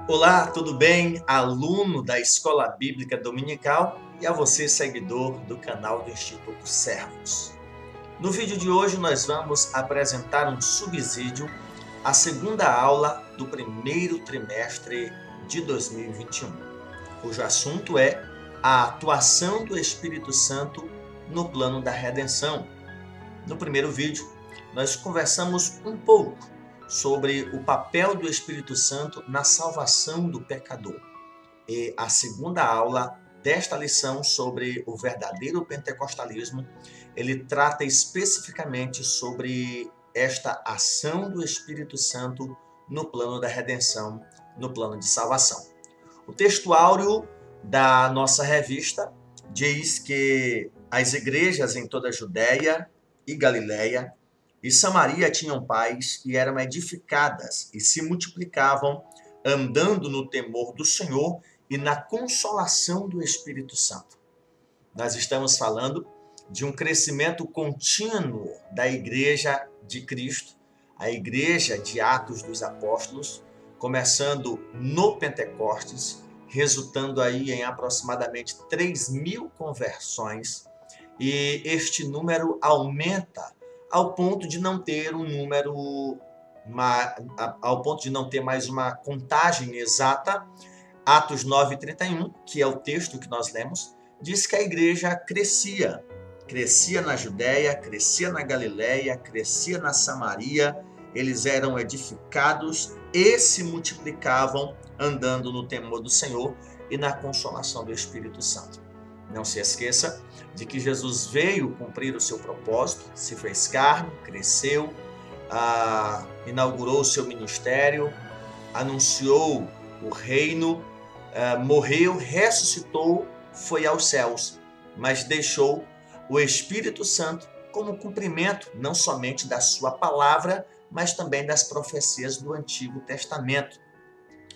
Olá, tudo bem? Aluno da Escola Bíblica Dominical e a você, seguidor do canal do Instituto Servos. No vídeo de hoje, nós vamos apresentar um subsídio à segunda aula do primeiro trimestre de 2021, cujo assunto é a atuação do Espírito Santo no plano da redenção. No primeiro vídeo, nós conversamos um pouco sobre o papel do Espírito Santo na salvação do pecador. E a segunda aula desta lição sobre o verdadeiro pentecostalismo, ele trata especificamente sobre esta ação do Espírito Santo no plano da redenção, no plano de salvação. O texto áureo da nossa revista diz que as igrejas em toda a Judéia e Galiléia e Samaria tinham paz e eram edificadas e se multiplicavam, andando no temor do Senhor e na consolação do Espírito Santo. Nós estamos falando de um crescimento contínuo da Igreja de Cristo, a Igreja de Atos dos Apóstolos, começando no Pentecostes, resultando aí em aproximadamente 3.000 conversões, e este número aumenta ao ponto de não ter ao ponto de não ter mais uma contagem exata. Atos 9:31, que é o texto que nós lemos, diz que a igreja crescia na Judéia, crescia na Galiléia, crescia na Samaria, eles eram edificados e se multiplicavam, andando no temor do Senhor e na consolação do Espírito Santo. Não se esqueça de que Jesus veio cumprir o seu propósito, se fez carne, cresceu, inaugurou o seu ministério, anunciou o reino, morreu, ressuscitou, foi aos céus, mas deixou o Espírito Santo como cumprimento não somente da sua palavra, mas também das profecias do Antigo Testamento.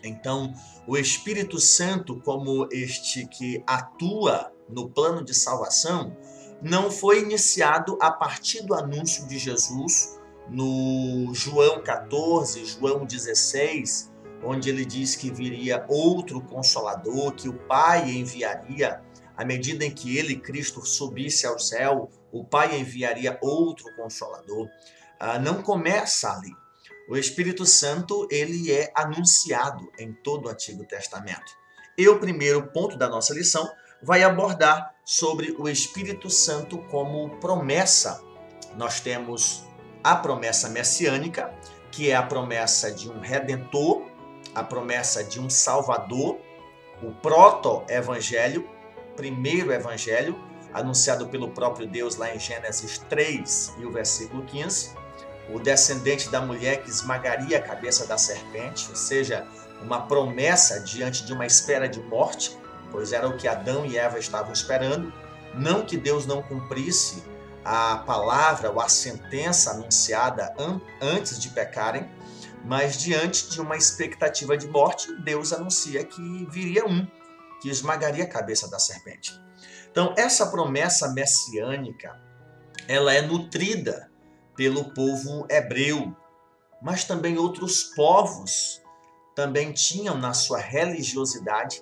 Então, o Espírito Santo, como este que atua no plano de salvação, não foi iniciado a partir do anúncio de Jesus no João 14, João 16, onde ele diz que viria outro Consolador, que o Pai enviaria, à medida em que ele, Cristo, subisse ao céu, o Pai enviaria outro Consolador. Não começa ali. O Espírito Santo, ele é anunciado em todo o Antigo Testamento. E o primeiro ponto da nossa lição vai abordar sobre o Espírito Santo como promessa. Nós temos a promessa messiânica, que é a promessa de um redentor, a promessa de um salvador, o proto-evangelho, primeiro evangelho, anunciado pelo próprio Deus lá em Gênesis 3 e o versículo 15, o descendente da mulher que esmagaria a cabeça da serpente, ou seja, uma promessa diante de uma espera de morte, pois era o que Adão e Eva estavam esperando. Não que Deus não cumprisse a palavra ou a sentença anunciada antes de pecarem, mas diante de uma expectativa de morte, Deus anuncia que viria um que esmagaria a cabeça da serpente. Então, essa promessa messiânica, ela é nutrida pelo povo hebreu, mas também outros povos também tinham na sua religiosidade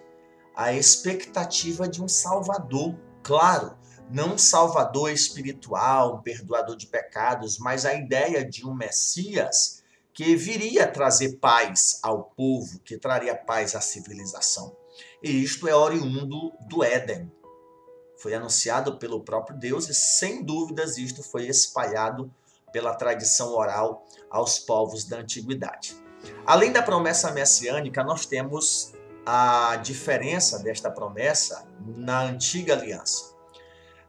a expectativa de um salvador. Claro, não um salvador espiritual, um perdoador de pecados, mas a ideia de um Messias que viria trazer paz ao povo, que traria paz à civilização. E isto é oriundo do Éden. Foi anunciado pelo próprio Deus e, sem dúvidas, isto foi espalhado pela tradição oral aos povos da antiguidade. Além da promessa messiânica, nós temos a diferença desta promessa na antiga aliança.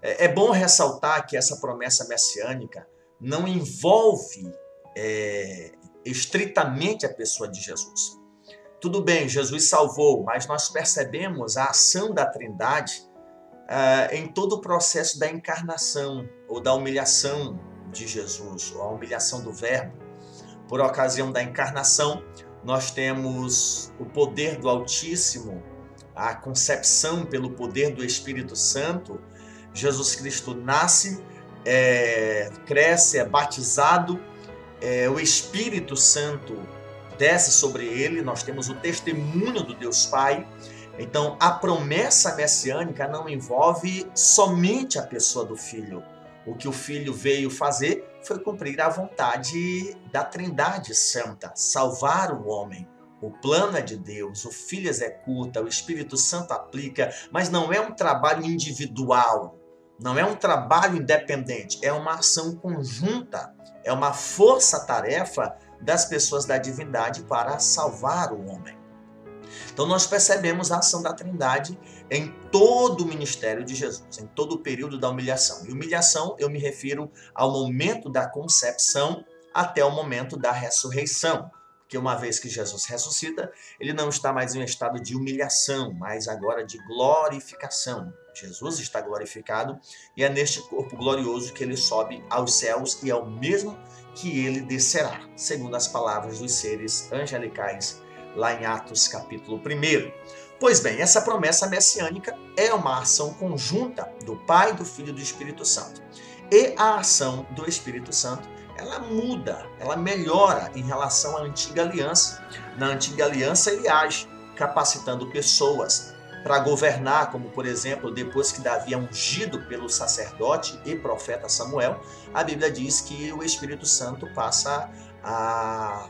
É bom ressaltar que essa promessa messiânica não envolve estritamente a pessoa de Jesus. Tudo bem, Jesus salvou, mas nós percebemos a ação da Trindade em todo o processo da encarnação ou da humilhação de Jesus, ou a humilhação do Verbo. Por ocasião da encarnação, nós temos o poder do Altíssimo, a concepção pelo poder do Espírito Santo. Jesus Cristo nasce, cresce, é batizado, o Espírito Santo desce sobre ele, nós temos o testemunho do Deus Pai. Então, a promessa messiânica não envolve somente a pessoa do Filho. O que o Filho veio fazer foi cumprir a vontade da Trindade Santa, salvar o homem. O plano é de Deus, o Filho executa, o Espírito Santo aplica, mas não é um trabalho individual, não é um trabalho independente, é uma ação conjunta, é uma força-tarefa das pessoas da divindade para salvar o homem. Então nós percebemos a ação da Trindade em todo o ministério de Jesus, em todo o período da humilhação. E humilhação eu me refiro ao momento da concepção até o momento da ressurreição. Porque uma vez que Jesus ressuscita, ele não está mais em um estado de humilhação, mas agora de glorificação. Jesus está glorificado e é neste corpo glorioso que ele sobe aos céus e é o mesmo que ele descerá, segundo as palavras dos seres angelicais lá em Atos capítulo 1. Pois bem, essa promessa messiânica é uma ação conjunta do Pai, do Filho e do Espírito Santo. E a ação do Espírito Santo, ela muda, ela melhora em relação à antiga aliança. Na antiga aliança ele age, capacitando pessoas para governar, como por exemplo, depois que Davi é ungido pelo sacerdote e profeta Samuel, a Bíblia diz que o Espírito Santo passa a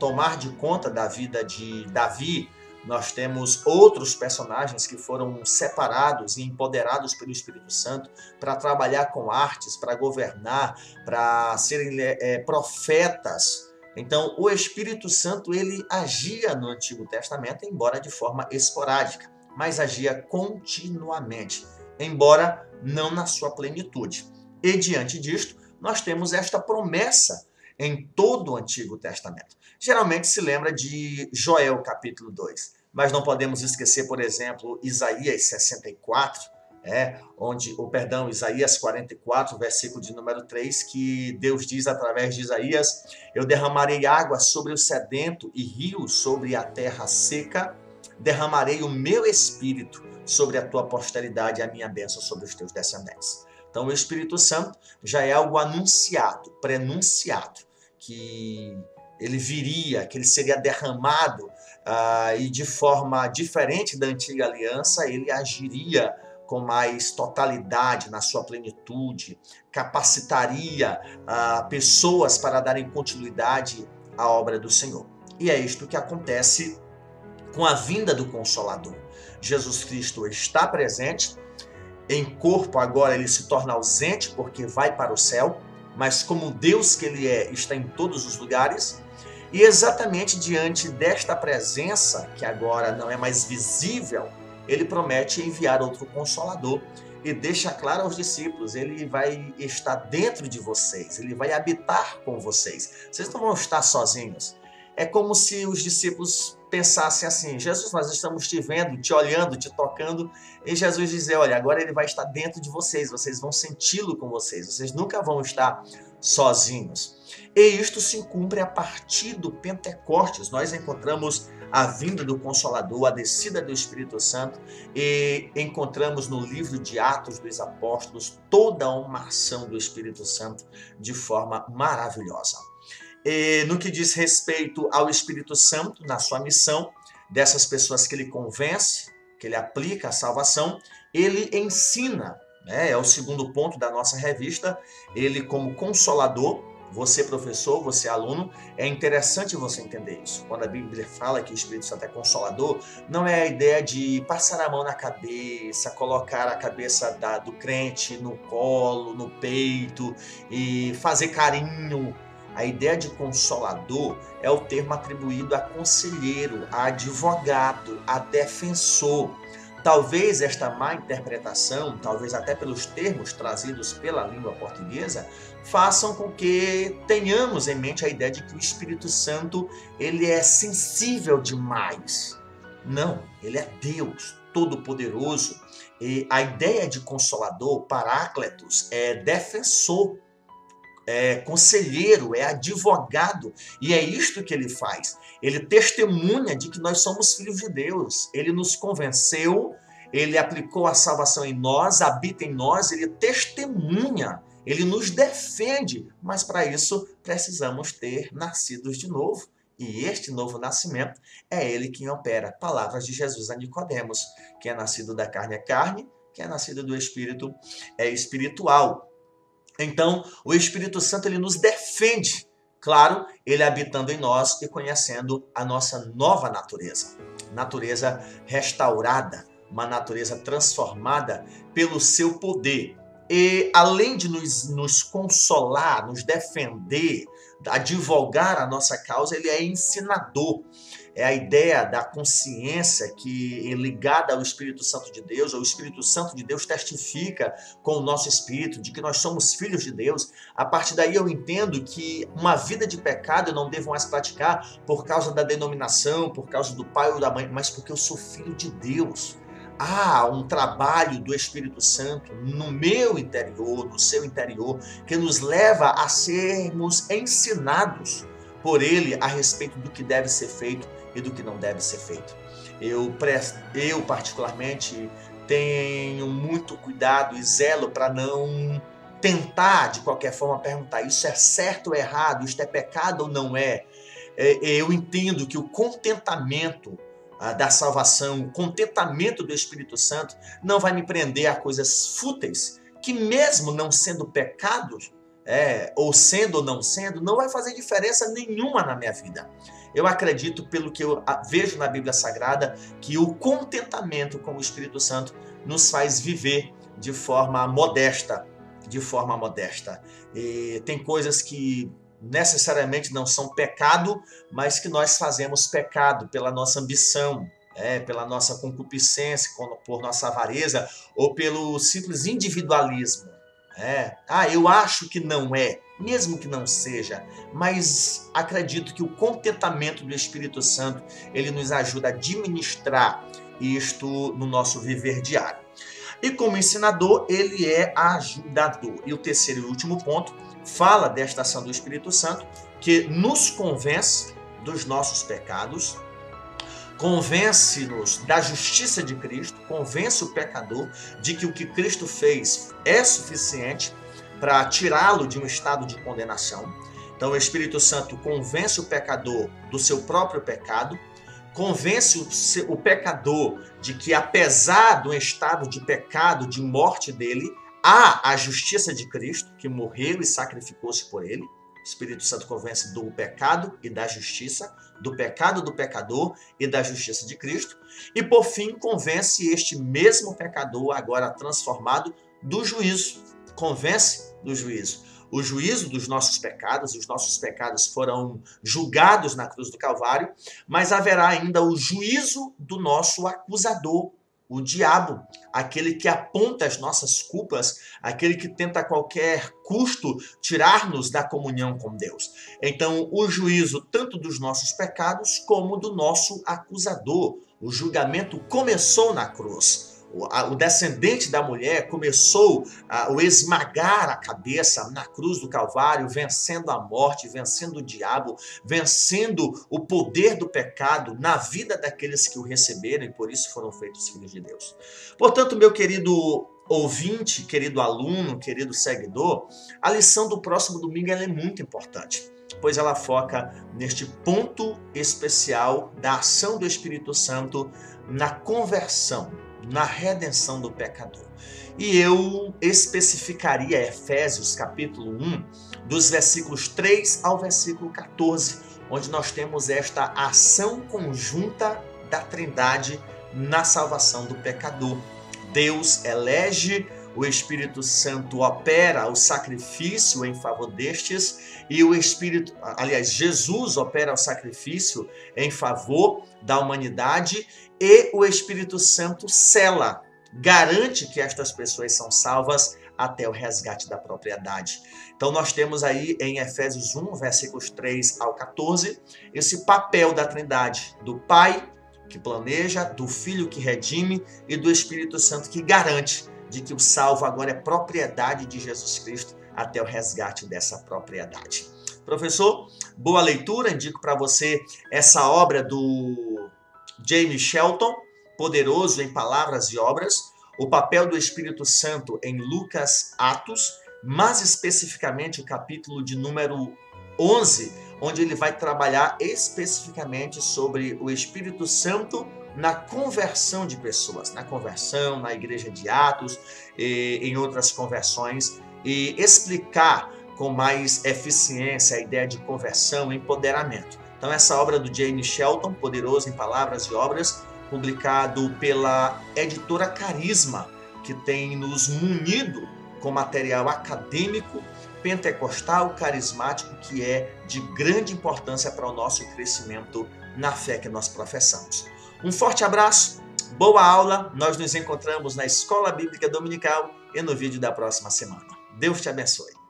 tomar de conta da vida de Davi. Nós temos outros personagens que foram separados e empoderados pelo Espírito Santo para trabalhar com artes, para governar, para serem profetas. Então, o Espírito Santo ele agia no Antigo Testamento, embora de forma esporádica, mas agia continuamente, embora não na sua plenitude. E diante disto, nós temos esta promessa em todo o Antigo Testamento. Geralmente se lembra de Joel capítulo 2, mas não podemos esquecer, por exemplo, Isaías 64, Isaías 44, versículo de número 3, que Deus diz através de Isaías: eu derramarei água sobre o sedento e rios sobre a terra seca, derramarei o meu espírito sobre a tua posteridade e a minha bênção sobre os teus descendentes. Então o Espírito Santo já é algo anunciado, prenunciado, que ele viria, que ele seria derramado e de forma diferente da antiga aliança, ele agiria com mais totalidade na sua plenitude, capacitaria pessoas para darem continuidade à obra do Senhor. E é isto que acontece com a vinda do Consolador. Jesus Cristo está presente, em corpo agora ele se torna ausente porque vai para o céu, mas como Deus que ele é, está em todos os lugares. E exatamente diante desta presença, que agora não é mais visível, ele promete enviar outro Consolador e deixa claro aos discípulos: ele vai estar dentro de vocês, ele vai habitar com vocês. Vocês não vão estar sozinhos. É como se os discípulos pensassem assim: Jesus, nós estamos te vendo, te olhando, te tocando, e Jesus dizer: olha, agora ele vai estar dentro de vocês, vocês vão senti-lo com vocês nunca vão estar sozinhos. E isto se cumpre a partir do Pentecostes. Nós encontramos a vinda do Consolador, a descida do Espírito Santo, e encontramos no livro de Atos dos Apóstolos toda uma ação do Espírito Santo de forma maravilhosa. E no que diz respeito ao Espírito Santo, na sua missão, dessas pessoas que ele convence, que ele aplica a salvação, ele ensina, é o segundo ponto da nossa revista, ele como consolador. Você professor, você aluno, é interessante você entender isso. Quando a Bíblia fala que o Espírito Santo é consolador, não é a ideia de passar a mão na cabeça, colocar a cabeça do crente no colo, no peito e fazer carinho. A ideia de consolador é o termo atribuído a conselheiro, a advogado, a defensor. Talvez esta má interpretação, talvez até pelos termos trazidos pela língua portuguesa, façam com que tenhamos em mente a ideia de que o Espírito Santo ele é sensível demais. Não, ele é Deus Todo-Poderoso. E a ideia de consolador, parácletos, é defensor, é conselheiro, é advogado, e é isto que ele faz. Ele testemunha de que nós somos filhos de Deus. Ele nos convenceu, ele aplicou a salvação em nós, habita em nós, ele testemunha, ele nos defende, mas para isso precisamos ter nascidos de novo. E este novo nascimento é ele quem opera. Palavras de Jesus a Nicodemos: quem é nascido da carne é carne, quem é nascido do Espírito é espiritual. Então, o Espírito Santo ele nos defende, claro, ele habitando em nós e conhecendo a nossa nova natureza. Natureza restaurada, uma natureza transformada pelo seu poder. E além de nos consolar, nos defender, advogar a nossa causa, ele é ensinador. É a ideia da consciência que é ligada ao Espírito Santo de Deus, ou o Espírito Santo de Deus testifica com o nosso espírito de que nós somos filhos de Deus. A partir daí eu entendo que uma vida de pecado eu não devo mais praticar por causa da denominação, por causa do pai ou da mãe, mas porque eu sou filho de Deus. Há um trabalho do Espírito Santo no meu interior, no seu interior, que nos leva a sermos ensinados por ele a respeito do que deve ser feito e do que não deve ser feito. Eu particularmente, tenho muito cuidado e zelo para não tentar, de qualquer forma, perguntar isso é certo ou errado, isto é pecado ou não é. Eu entendo que o contentamento da salvação, o contentamento do Espírito Santo não vai me prender a coisas fúteis, que mesmo não sendo pecados, ou sendo ou não sendo, não vai fazer diferença nenhuma na minha vida. Eu acredito, pelo que eu vejo na Bíblia Sagrada, que o contentamento com o Espírito Santo nos faz viver de forma modesta, E tem coisas que necessariamente não são pecado, mas que nós fazemos pecado pela nossa ambição, pela nossa concupiscência, por nossa avareza, ou pelo simples individualismo. Eu acho que não é, mesmo que não seja, mas acredito que o contentamento do Espírito Santo, ele nos ajuda a administrar isto no nosso viver diário. E como ensinador, ele é ajudador. E o terceiro e último ponto fala desta ação do Espírito Santo, que nos convence dos nossos pecados, convence-nos da justiça de Cristo, convence o pecador de que o que Cristo fez é suficiente para tirá-lo de um estado de condenação. Então o Espírito Santo convence o pecador do seu próprio pecado, convence o pecador de que apesar do estado de pecado, de morte dele, há a justiça de Cristo, que morreu e sacrificou-se por ele. O Espírito Santo convence do pecado e da justiça, do pecado do pecador e da justiça de Cristo. E, por fim, convence este mesmo pecador, agora transformado, do juízo. Convence do juízo. O juízo dos nossos pecados, os nossos pecados foram julgados na cruz do Calvário, mas haverá ainda o juízo do nosso acusador, o diabo, aquele que aponta as nossas culpas, aquele que tenta a qualquer custo tirar-nos da comunhão com Deus. Então, o juízo tanto dos nossos pecados como do nosso acusador. O julgamento começou na cruz. O descendente da mulher começou a esmagar a cabeça na cruz do Calvário, vencendo a morte, vencendo o diabo, vencendo o poder do pecado na vida daqueles que o receberam e por isso foram feitos filhos de Deus. Portanto, meu querido ouvinte, querido aluno, querido seguidor, a lição do próximo domingo ela é muito importante, pois ela foca neste ponto especial da ação do Espírito Santo na conversão, na redenção do pecador. E eu especificaria Efésios capítulo 1, dos versículos 3 ao versículo 14, onde nós temos esta ação conjunta da Trindade na salvação do pecador. Deus elege, o Espírito Santo opera o sacrifício em favor destes e Jesus opera o sacrifício em favor da humanidade e o Espírito Santo sela, garante que estas pessoas são salvas até o resgate da propriedade. Então nós temos aí em Efésios 1, versículos 3 ao 14, esse papel da Trindade, do Pai que planeja, do Filho que redime e do Espírito Santo que garante de que o salvo agora é propriedade de Jesus Cristo até o resgate dessa propriedade. Professor, boa leitura, indico para você essa obra do James Shelton, Poderoso em Palavras e Obras, o papel do Espírito Santo em Lucas Atos, mais especificamente o capítulo de número 11, onde ele vai trabalhar especificamente sobre o Espírito Santo na conversão de pessoas, na conversão, na igreja de Atos e em outras conversões, e explicar com mais eficiência a ideia de conversão e empoderamento. Então essa obra do James Shelton, Poderoso em Palavras e Obras, publicado pela editora Carisma, que tem nos munido com material acadêmico, pentecostal, carismático, que é de grande importância para o nosso crescimento na fé que nós professamos. Um forte abraço, boa aula, nós nos encontramos na Escola Bíblica Dominical e no vídeo da próxima semana. Deus te abençoe.